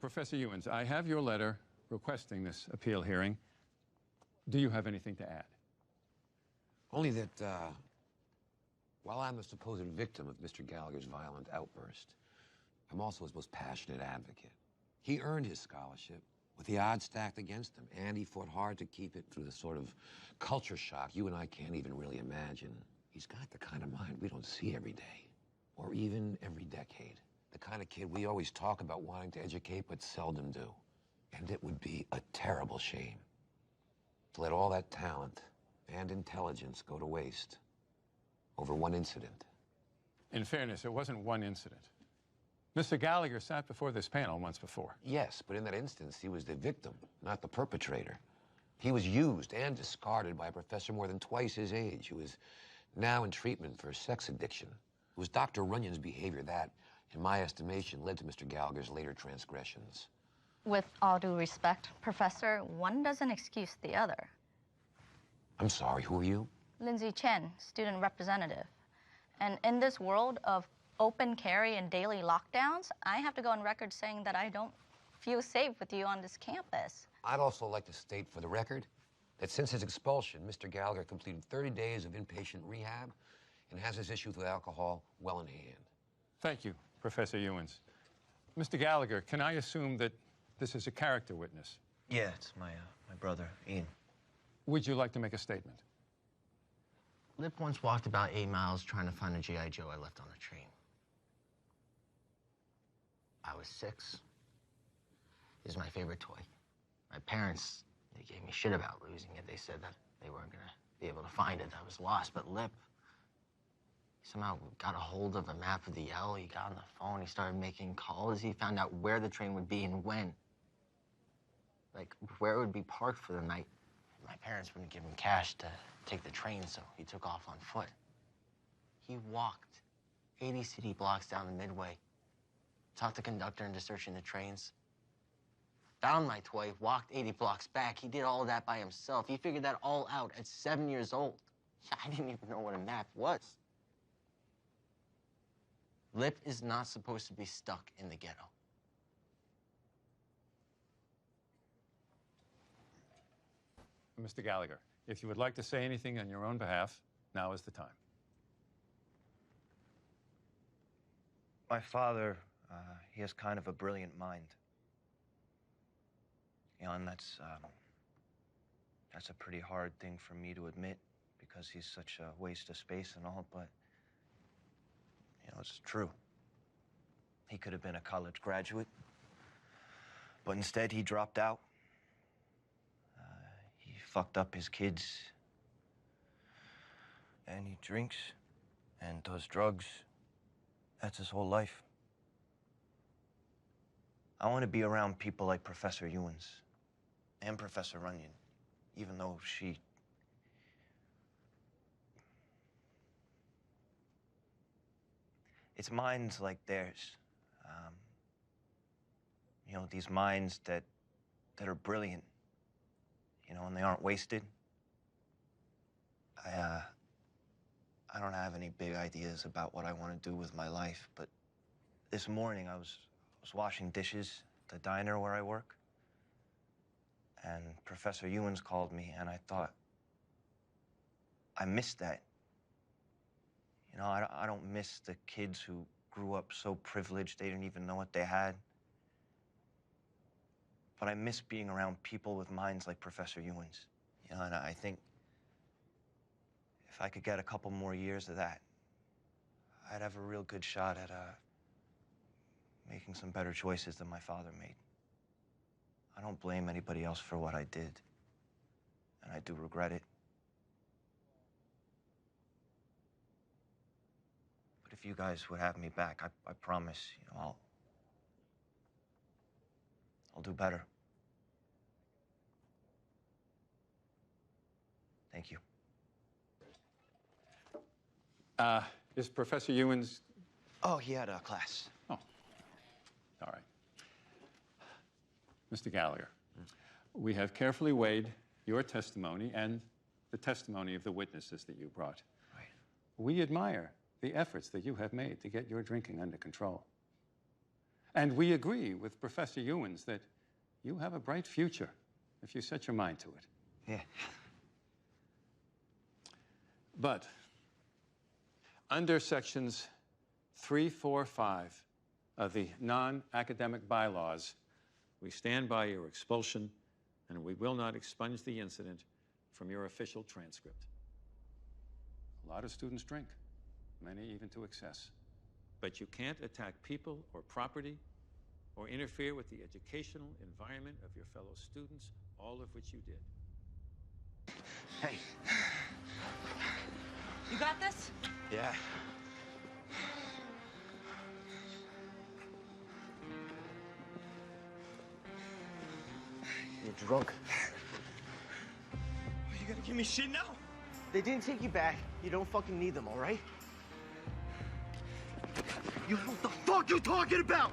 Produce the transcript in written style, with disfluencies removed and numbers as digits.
Professor Ewens, I have your letter requesting this appeal hearing. Do you have anything to add? Only that, while I'm the supposed victim of Mr. Gallagher's violent outburst, I'm also his most passionate advocate. He earned his scholarship with the odds stacked against him, and he fought hard to keep it through the sort of culture shock you and I can't even really imagine. He's got the kind of mind we don't see every day, or even every decade. The kind of kid we always talk about wanting to educate but seldom do. And it would be a terrible shame to let all that talent and intelligence go to waste over one incident. In fairness, it wasn't one incident. Mr. Gallagher sat before this panel once before. Yes, but in that instance, he was the victim, not the perpetrator. He was used and discarded by a professor more than twice his age, who is now in treatment for sex addiction. It was Dr. Runyon's behavior that, in my estimation, led to Mr. Gallagher's later transgressions. With all due respect, Professor, one doesn't excuse the other. I'm sorry, who are you? Lindsay Chen, student representative. And in this world of open carry and daily lockdowns, I have to go on record saying that I don't feel safe with you on this campus. I'd also like to state for the record that since his expulsion, Mr. Gallagher completed 30 days of inpatient rehab and has his issues with alcohol well in hand. Thank you, Professor Ewens. Mr. Gallagher, can I assume that this is a character witness? Yeah, it's my brother, Ian. Would you like to make a statement? Lip once walked about 8 miles trying to find a G.I. Joe I left on a train. I was 6. It was my favorite toy. My parents, they gave me shit about losing it. They said that they weren't gonna be able to find it. I was lost, but Lip somehow got a hold of a map of the L. He got on the phone, he started making calls. He found out where the train would be and when. Like, where it would be parked for the night. My parents wouldn't give him cash to take the train, so he took off on foot. He walked 80 city blocks down the Midway, talked the conductor into searching the trains, found my toy, walked 80 blocks back. He did all of that by himself. He figured that all out at 7 years old. I didn't even know what a map was. Lip is not supposed to be stuck in the ghetto. Mr. Gallagher, if you would like to say anything on your own behalf, now is the time. My father, he has kind of a brilliant mind. You know, and that's a pretty hard thing for me to admit because he's such a waste of space and all, but, you know, it's true. He could have been a college graduate, but instead he dropped out. He fucked up his kids, and he drinks and does drugs. That's his whole life. I want to be around people like Professor Ewens and Professor Runyon, even though she... It's minds like theirs. You know, these minds that are brilliant, you know, and they aren't wasted. I don't have any big ideas about what I want to do with my life, but this morning I was washing dishes at the diner where I work, and Professor Ewens called me, and I thought, I missed that. You know, I don't miss the kids who grew up so privileged they didn't even know what they had. But I miss being around people with minds like Professor Ewens. You know, and I think if I could get a couple more years of that, I'd have a real good shot at making some better choices than my father made. I don't blame anybody else for what I did, and I do regret it. But if you guys would have me back, I promise, you know, I'll do better. Thank you. Is Professor Ewens... Oh, he had a class. Oh, all right. Mr. Gallagher, we have carefully weighed your testimony and the testimony of the witnesses that you brought. Right. We admire the efforts that you have made to get your drinking under control. And we agree with Professor Ewens that you have a bright future if you set your mind to it. Yeah. But under sections 3, 4, 5 of the non-academic bylaws, we stand by your expulsion, and we will not expunge the incident from your official transcript. A lot of students drink, many even to excess. But you can't attack people or property or interfere with the educational environment of your fellow students, all of which you did. Hey. You got this? Yeah. You're drunk. You gonna give me shit now? They didn't take you back. You don't fucking need them, all right? You know what the fuck you talking about?